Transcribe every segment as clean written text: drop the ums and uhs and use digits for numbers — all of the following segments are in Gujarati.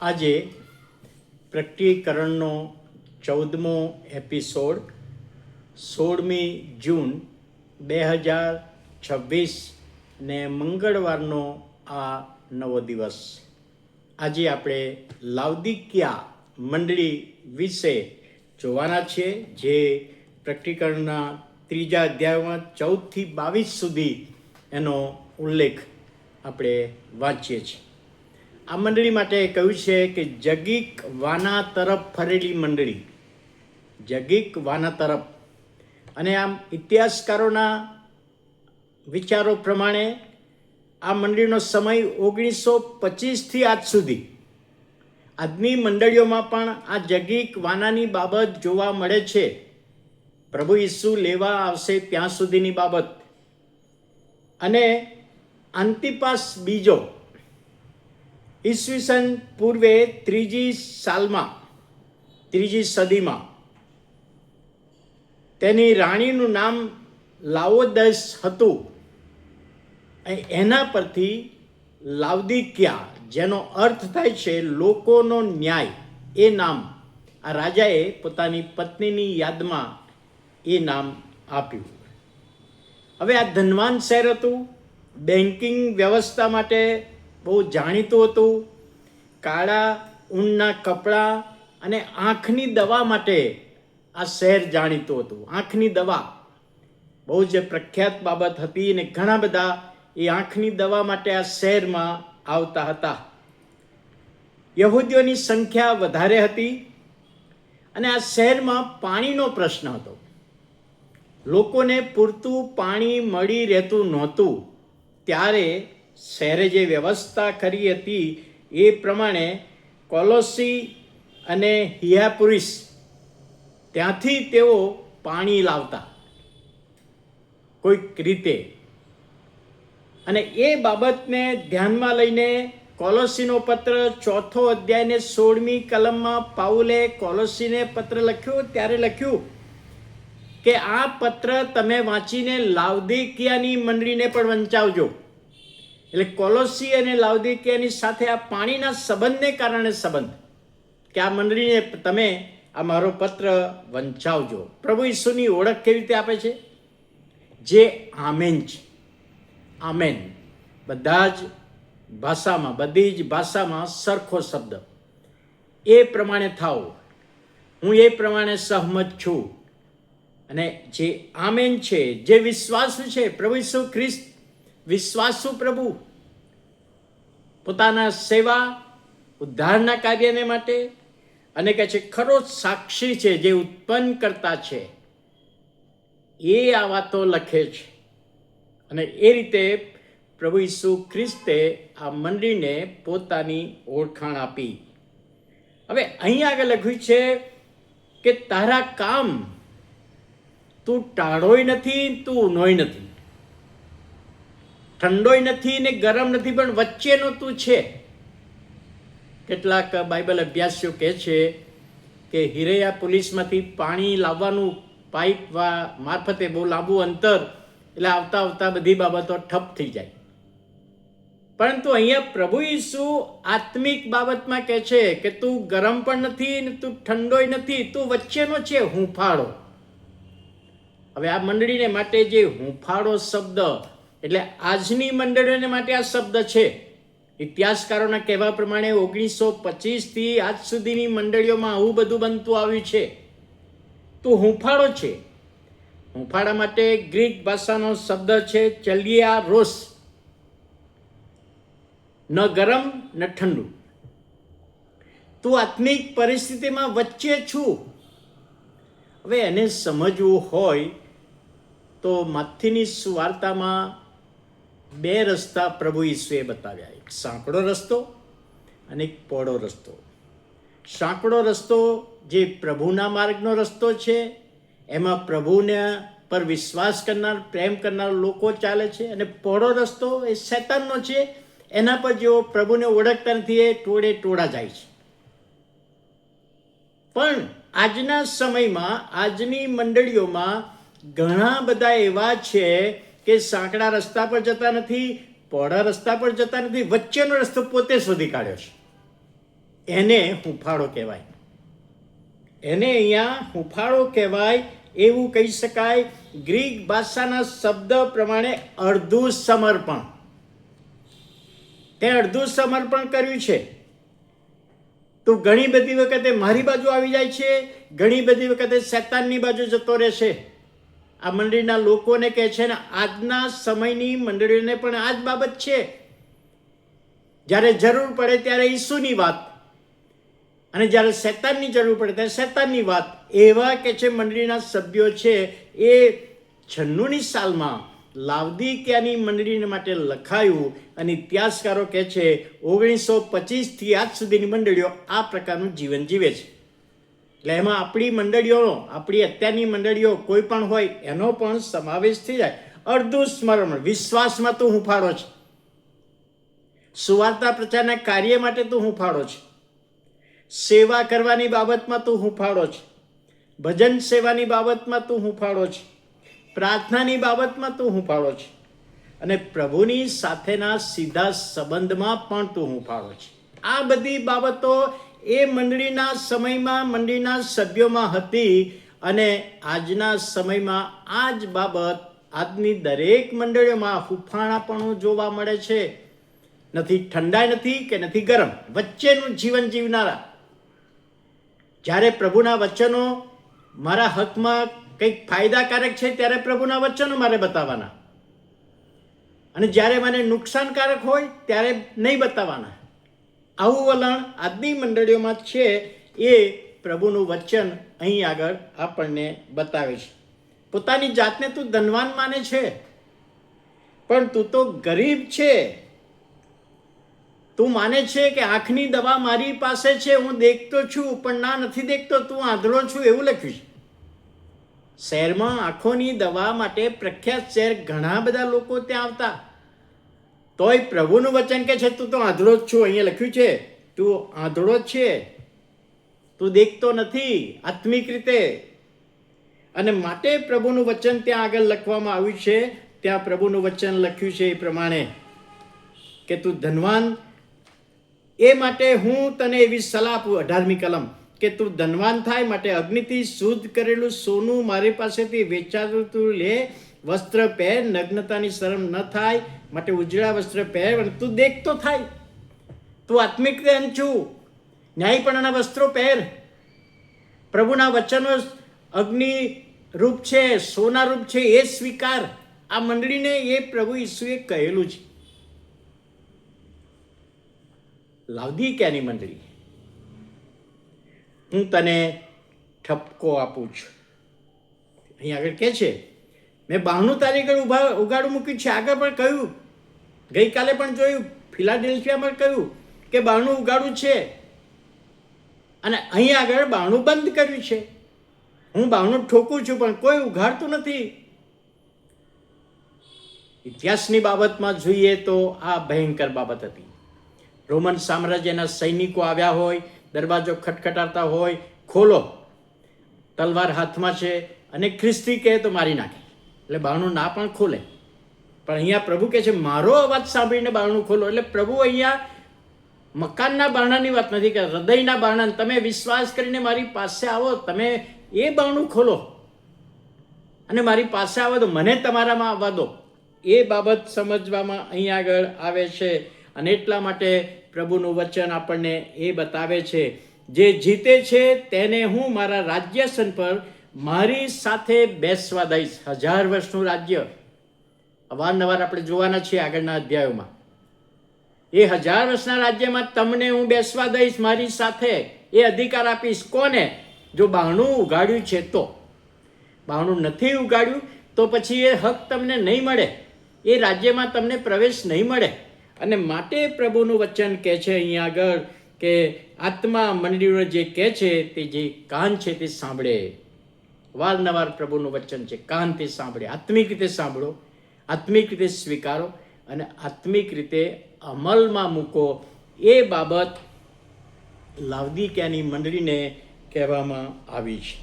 આજે પ્રકટીકરણનો 14મો એપિસોડ 16મી જૂન 2026 ને મંગળવારનો આ નવો દિવસ. આજે આપણે લાવદિકિયા મંડળી વિશે જોવાના છીએ, જે પ્રકટીકરણના 3 અધ્યાયમાં 14 થી 22 સુધી એનો ઉલ્લેખ આપણે વાંચીએ છીએ. આ મંડળી માટે કહ્યું છે કે જગીક વાના તરફ ફરેલી મંડળી, જગીક વાના તરફ. અને આમ ઇતિહાસકારોના વિચારો પ્રમાણે આ મંડળીનો સમય 1925થી આજ સુધી. આજની મંડળીઓમાં પણ આ જગીક વાનાની બાબત જોવા મળે છે. પ્રભુ ઈસુ લેવા આવશે ત્યાં સુધીની બાબત. અને અંતિપાસ બીજો ઈસવીસન પૂર્વે 3જી સાલમાં, 3જી સદીમાં, તેની રાણીનું નામ લાઓદસ હતું. એના પરથી લાવદિકિયા, જેનો અર્થ થાય છે લોકોનો ન્યાય, એ નામ આ રાજાએ પોતાની પત્નીની યાદમાં એ નામ આપ્યું. હવે આ ધનવાન શહેર હતું, બેન્કિંગ વ્યવસ્થા માટે બહુ જાણીતું હતું. કાળા ઊનના કપડાં અને આંખની દવા માટે આ શહેર જાણીતું હતું. આંખની દવા બહુ જ પ્રખ્યાત બાબત હતી અને ઘણા બધા એ આંખની દવા માટે આ શહેરમાં આવતા હતા. યહૂદીઓની સંખ્યા વધારે હતી અને આ શહેરમાં પાણીનો પ્રશ્ન હતો. લોકોને પૂરતું પાણી મળી રહેતું નહોતું. ત્યારે શહેરે જે વ્યવસ્થા કરી હતી એ પ્રમાણે કોલોસી અને હિયાપુરિસ, ત્યાંથી તેઓ પાણી લાવતા કોઈક રીતે. અને એ બાબતને ધ્યાનમાં લઈને કોલોસીનો પત્ર 4થો અધ્યાયને 16મી કલમમાં પાઉલે કોલોસીને પત્ર લખ્યો, ત્યારે લખ્યું કે આ પત્ર તમે વાંચીને લાવદિકિયાની મંડળીને પણ વંચાવજો. એટલે કોલોસી અને લાવદિકિયાની સાથે આ પાણીના સંબંધને કારણે સંબંધ, કે આ મંડળીને તમે આ મારો પત્ર વંચાવજો. પ્રભુ ઈસુની ઓળખ કેવી રીતે આપે છે? જે આમેન છે. આમેન બધા જ ભાષામાં, બધી જ ભાષામાં સરખો શબ્દ. એ પ્રમાણે થાવ, હું એ પ્રમાણે સહમત છું. અને જે આમેન છે, જે વિશ્વાસુ છે, પ્રભુ ઈસુ ખ્રિસ્ત વિશ્વાસુ પ્રભુ, પોતાના સેવા ઉદ્ધારના કાર્યને માટે, અને કહે છે ખરો સાક્ષી છે, જે ઉત્પન્ન કરતા છે, એ આ વાતો લખે છે. અને એ રીતે પ્રભુ ઈસુ ખ્રિસ્તે આ મંડળીને પોતાની ઓળખાણ આપી. હવે અહીં આગળ લખ્યું છે કે તારા કામ, તું ટાઢોય નથી, તું ઊનોય નથી, ઠંડોય નથી ને ગરમ નથી, પણ વચ્ચેનો તું છે. કેટલાક બાઇબલ અભ્યાસીઓ કહે છે કે હિરેયા પોલીસમાંથી પાણી લાવવાનું પાઇપ મારફતે બહુ લાંબુ અંતર, એટલે આવતા આવતા બધી બાબતો ઠપ થઈ જાય. પરંતુ અહીંયા પ્રભુ ઈસુ આત્મિક બાબતમાં કહે છે કે તું ગરમ પણ નથી ને તું ઠંડોય નથી, તું વચ્ચેનો છે, હૂંફાળો. હવે આ મંડળીને માટે જે હૂંફાળો શબ્દ, એટલે આજની મંડળીઓને માટે આ શબ્દ છે. ઇતિહાસકારોના કહેવા પ્રમાણે 1925થી આજ સુધીની મંડળીઓમાં આવું બધું બનતું આવ્યું છે. તો હૂંફાળો છે. હૂંફાળા માટે ગ્રીક ભાષાનો શબ્દ છે ચલિયા રોસ. ન ગરમ ન ઠંડુ. તું આત્મિક પરિસ્થિતિમાં વચ્ચે છું. હવે એને સમજવું હોય તો મત્થીની સુવાર્તામાં 2 રસ્તા પ્રભુ ઈસુએ બતાવ્યા. એક સાંકડો રસ્તો અને એક પહોળો રસ્તો. સાંકડો રસ્તો જે પ્રભુના માર્ગનો રસ્તો છે, એમાં પ્રભુને પર વિશ્વાસ કરનાર, પ્રેમ કરનાર લોકો ચાલે છે. અને પહોળો રસ્તો એ શૈતાનનો છે, એના પર જેઓ પ્રભુને ઓળખતા નથી એ ટોળે ટોળા જાય છે. પણ આજના સમયમાં, આજની મંડળીઓમાં ઘણા બધા એવા છે કે સાંકડા રસ્તા પર જતા નથી, પહોળા રસ્તા પર જતા નથી, વચ્ચેનો રસ્તો પોતે શોધી કાઢ્યો છે. એને હુંફાળો કહેવાય. એને અહીંયા હુંફાળો કહેવાય એવું કહી શકાય. ગ્રીક ભાષાના શબ્દ પ્રમાણે અડધું સમર્પણ. તે અડધું સમર્પણ કર્યું છે. તો ઘણી બધી વખતે મારી બાજુ આવી જાય છે, ઘણી બધી વખતે શૈતાનની બાજુ જતો રહેશે. આ મંડળીના લોકોને કહે છે ને, આજના સમયની મંડળીઓને પણ આ જ બાબત છે. જ્યારે જરૂર પડે ત્યારે ઈસુની વાત, અને જ્યારે શૈતાનની જરૂર પડે ત્યારે શૈતાનની વાત. એવા કે છે મંડળીના સભ્યો છે. એ 96ની સાલમાં લાવદિકિયાની મંડળી માટે લખાયું, અને ઇતિહાસકારો કહે છે 1925થી આજ સુધીની મંડળીઓ આ પ્રકારનું જીવન જીવે છે. એટલે એમાં આપણી મંડળીઓનો, આપણી અત્યારની મંડળીઓ કોઈ પણ હોય એનો પણ સમાવેશ થઈ જાય. અડધું સ્મરણ, વિશ્વાસમાં તું હુંફાળો છે, સુવાર્તા પ્રચારના કાર્ય માટે તું હુંફાળો છે, સેવા કરવાની બાબતમાં તું હુંફાળો છે, ભજન સેવાની બાબતમાં તું હુંફાળો છે, પ્રાર્થનાની બાબતમાં તું હુંફાળો છે, અને પ્રભુની સાથેના સીધા સંબંધમાં પણ તું હુંફાળો છે. આ બધી બાબતો એ મંડળીના સમયમાં મંડળીના સભ્યોમાં હતી, અને આજના સમયમાં આ જ બાબત આજની દરેક મંડળીઓમાં હુંફાળાપણું જોવા મળે છે. નથી ઠંડાઈ નથી કે નથી ગરમ, વચ્ચેનું જીવન જીવનારા. જ્યારે પ્રભુના વચનો મારા હકમાં કંઈક ફાયદાકારક છે ત્યારે પ્રભુના વચનો મારે બતાવવાના, અને જ્યારે મને નુકસાનકારક હોય ત્યારે નહીં બતાવવાના. આવું વલણ આજની મંડળીઓમાં છે. એ પ્રભુનું વચન અહીં આગળ આપણને બતાવે છે. પોતાની જાતને તું ધનવાન માને છે, પણ તું તો ગરીબ છે. તું માને છે કે આંખની દવા મારી પાસે છે, હું દેખતો છું, પણ ના નથી દેખતો, તું આંધળો છું, એવું લખ્યું છે. શહેરમાં આંખોની દવા માટે પ્રખ્યાત શહેર, ઘણા બધા લોકો ત્યાં આવતા. તોય પ્રભુનું વચન કે છે તું તો આંધળો જ છું. અહીંયા લખ્યું છે તું આંધળો જ છે, તું દેખતો નથી આત્મિક રીતે. અને માટે પ્રભુનું વચન ત્યાં આગળ લખવામાં આવ્યું છે. ત્યાં પ્રભુનું વચન લખ્યું છે એ પ્રમાણે કે તું ધનવાન, એ માટે હું તને એવી સલાહ આપું, 18મી કલમ, કે તું ધનવાન થાય માટે અગ્નિથી શુદ્ધ કરેલું સોનું મારી પાસેથી વેચાતું તું લે, વસ્ત્ર પહેર, નગ્નતાની શરમ ન થાય માટે ઉજળા વસ્ત્ર પહેર, અને તું દેખતો થાય. તું આત્મિક છું, ન્યાયપણાના વસ્ત્રો પહેર. પ્રભુના વચનો અગ્નિ રૂપ છે, સોના રૂપ છે, એ સ્વીકાર. આ મંડળીને એ પ્રભુ ઈસુએ કહેલું છે. લાવદિકિયાની મંડળી, હું તને ઠપકો આપું છું. અહીં આગળ કહે છે, મેં બહારનું તારી આગળ ઉગાડું મૂક્યું છે. આગળ પણ કહ્યું, ગઈકાલે પણ જોયું, ફિલાડેલ્ફિયામાં કહ્યું કે બહારનું ઉગાડું છે, અને અહીં આગળ બહારનું બંધ કર્યું છે. હું બહારનું ઠોકું છું, પણ કોઈ ઉઘાડતું નથી. ઇતિહાસની બાબતમાં જોઈએ તો આ ભયંકર બાબત હતી. રોમન સામ્રાજ્યના સૈનિકો આવ્યા હોય, દરવાજો ખટખટાતા હોય, ખોલો, તલવાર હાથમાં છે, અને ખ્રિસ્તી કહે તો મારી નાખે. એટલે બારણું ના પણ ખોલે. પણ અહીંયા પ્રભુ કહે છે મારો અવાજ સાંભળીને બારણું ખોલો. એટલે પ્રભુ અહીંયા મકાનના બારણાની વાત નથી કરતા, હૃદયના બારણા. તમે વિશ્વાસ કરીને મારી પાસે આવો, તમે એ બારણું ખોલો અને મારી પાસે આવો તો મને તમારામાં આવવા દો. એ બાબત સમજવામાં અહીં આગળ આવે છે. અને એટલા માટે પ્રભુનું વચન આપણને એ બતાવે છે, જે જીતે છે તેને હું મારા રાજ્યાસન પર મારી સાથે બેસવા દઈશ. 1000 વર્ષનું રાજ્ય અવારનવાર આપણે જોવાના છીએ આગળના અધ્યાયોમાં. એ 1000 વર્ષના રાજ્યમાં તમને હું બેસવા દઈશ મારી સાથે. એ અધિકાર આપીશ. કોને? જો બારણું ઉગાડ્યું છે તો. બારણું નથી ઉગાડ્યું તો પછી એ હક તમને નહીં મળે, એ રાજ્યમાં તમને પ્રવેશ નહીં મળે. અને માટે પ્રભુનું વચન કહે છે અહીં આગળ કે આત્મા મંડળીઓ જે કહે છે તે જે કાન છે તે સાંભળે. વારંવાર પ્રભુનું વચન છે, કાનથી સાંભળે. આત્મિક રીતે સાંભળો, આત્મિક રીતે સ્વીકારો અને આત્મિક રીતે અમલમાં મૂકો. એ બાબત લાવદિકિયાની મંડળીને કહેવામાં આવી છે.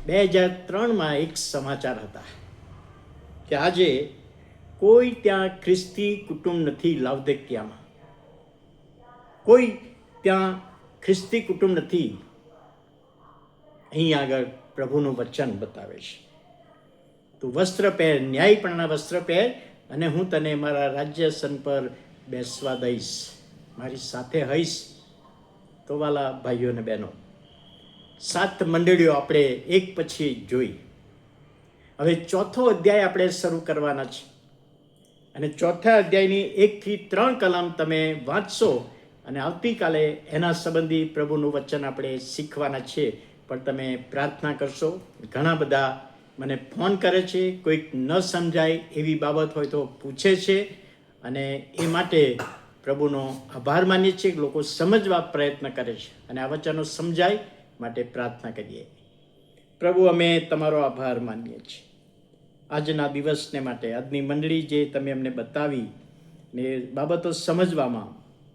2003માં એક સમાચાર હતા કે આજે કોઈ ત્યાં ખ્રિસ્તી કુટુંબ નથી લાવદિકિયામાં. કોઈ ત્યાં ખ્રિસ્તી કુટુંબ નથી. અહીં આગળ પ્રભુનું વચન બતાવે છે, તું વસ્ત્ર પહેર, ન્યાયપણના વસ્ત્ર પહેર, અને હું તને મારા રાજ્યાસન પર બેસવા દઈશ, મારી સાથે હઈશ. તો વાલા ભાઈઓ અને બહેનો, 7 મંડળીઓ આપણે એક પછી જોઈ. હવે 4થો અધ્યાય આપણે શરૂ કરવાના છે, અને 4થા અધ્યાયની 1 થી 3 કલમ તમે વાંચશો, અને આવતીકાલે એના સંબંધી પ્રભુનું વચન આપણે શીખવાના છે. પણ તમે પ્રાર્થના કરશો. ઘણા બધા મને ફોન કરે છે, કોઈક ન સમજાય એવી બાબત હોય તો પૂછે છે, અને એ માટે પ્રભુનો આભાર માનીએ છીએ કે લોકો સમજવા પ્રયત્ન કરે છે, અને આ વચનો સમજાય માટે પ્રાર્થના કરીએ. પ્રભુ, અમે તમારો આભાર માનીએ છીએ આજના દિવસને માટે, આજની મંડળી જે તમે અમને બતાવી, ને બાબતો સમજવામાં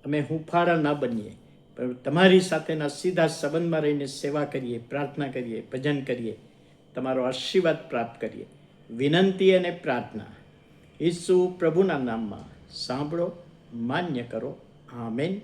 અમે હુંફાળા ના બનીએ, પણ તમારી સાથેના સીધા સંબંધમાં રહીને સેવા કરીએ, પ્રાર્થના કરીએ, ભજન કરીએ, તમારો આશીર્વાદ પ્રાપ્ત કરીએ. વિનંતી અને પ્રાર્થના ઈસુ પ્રભુના નામમાં સાંભળો, માન્ય કરો. આમેન.